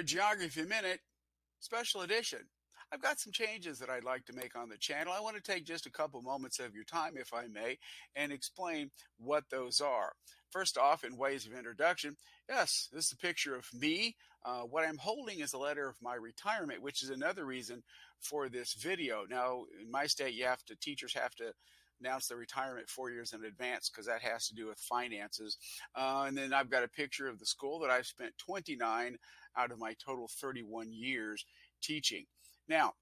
for Geography Minute Special Edition. I've got some changes that I'd like to make on the channel. I want to take just a couple moments of your time, if I may, and explain what those are. First off, in ways of introduction, yes, this is a picture of me. What I'm holding is a letter of my retirement, which is another reason for this video. Now, in my state, teachers have to announce their retirement 4 years in advance because that has to do with finances. And then I've got a picture of the school that I've spent 29 out of my total 31 years teaching. Now,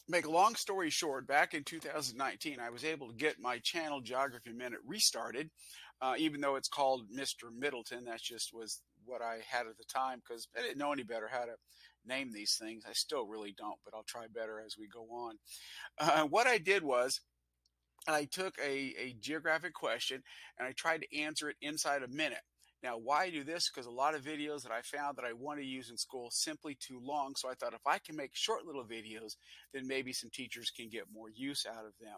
make a long story short, back in 2019, I was able to get my channel Geography Minute restarted, even though it's called Mr. Middleton. That just was what I had at the time because I didn't know any better how to name these things. I still really don't, but I'll try better as we go on. What I did was I took a geographic question and I tried to answer it inside a minute. Now, why do this? Because a lot of videos that I found that I want to use in school simply too long. So I thought if I can make short little videos, then maybe some teachers can get more use out of them.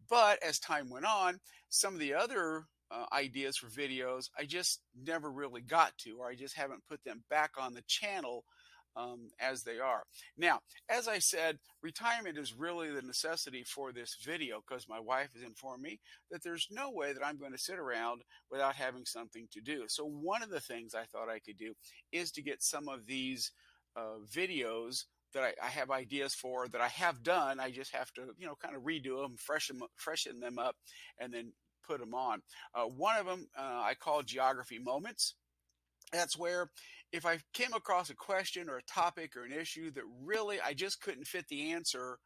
But as time went on, some of the other ideas for videos, I just never really got to, or I just haven't put them back on the channel as they are. Now, as I said, retirement is really the necessity for this video because my wife has informed me that there's no way that I'm going to sit around without having something to do. So one of the things I thought I could do is to get some of these videos that I have ideas for that I have done. I just have to, kind of redo them, freshen them up, and then put them on. One of them I call Geography Moments. That's where if I came across a question or a topic or an issue that really I just couldn't fit the answer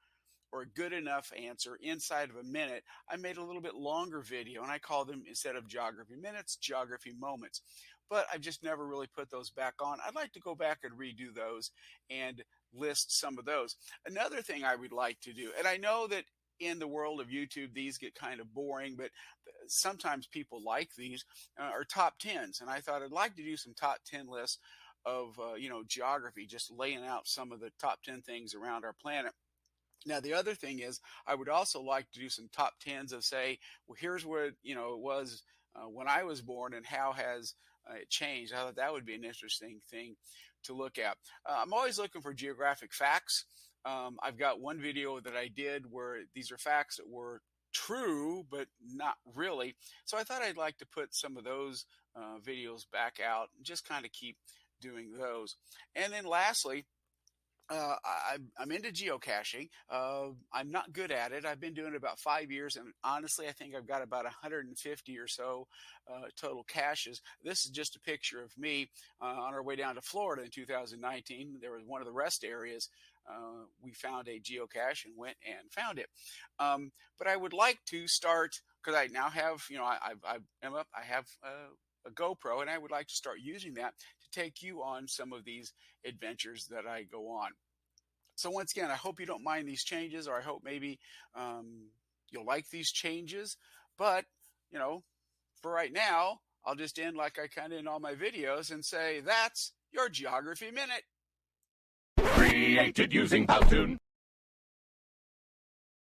or a good enough answer inside of a minute, I made a little bit longer video and I call them, instead of Geography Minutes, Geography Moments. But I've just never really put those back on. I'd like to go back and redo those and list some of those. Another thing I would like to do, and I know that in the world of YouTube, these get kind of boring, but sometimes people like these, are top 10s. And I thought I'd like to do some top 10 lists of, geography, just laying out some of the top 10 things around our planet. Now, the other thing is I would also like to do some top 10s of, say, well, here's what, it was when I was born and how has it changed. I thought that would be an interesting thing to look at. I'm always looking for geographic facts. I've got one video that I did where these are facts that were true, but not really. So I thought I'd like to put some of those videos back out and just kind of keep doing those. And then lastly, I'm into geocaching. I'm not good at it. I've been doing it about 5 years, and honestly, I think I've got about 150 or so total caches. This is just a picture of me on our way down to Florida in 2019. There was one of the rest areas. We found a geocache and went and found it. But I would like to start, because I now have, I have a GoPro, and I would like to start using that to take you on some of these adventures that I go on. So once again, I hope you don't mind these changes, or I hope maybe you'll like these changes. But, for right now, I'll just end like I kind of end all my videos and say, that's your Geography Minute. Created using Powtoon.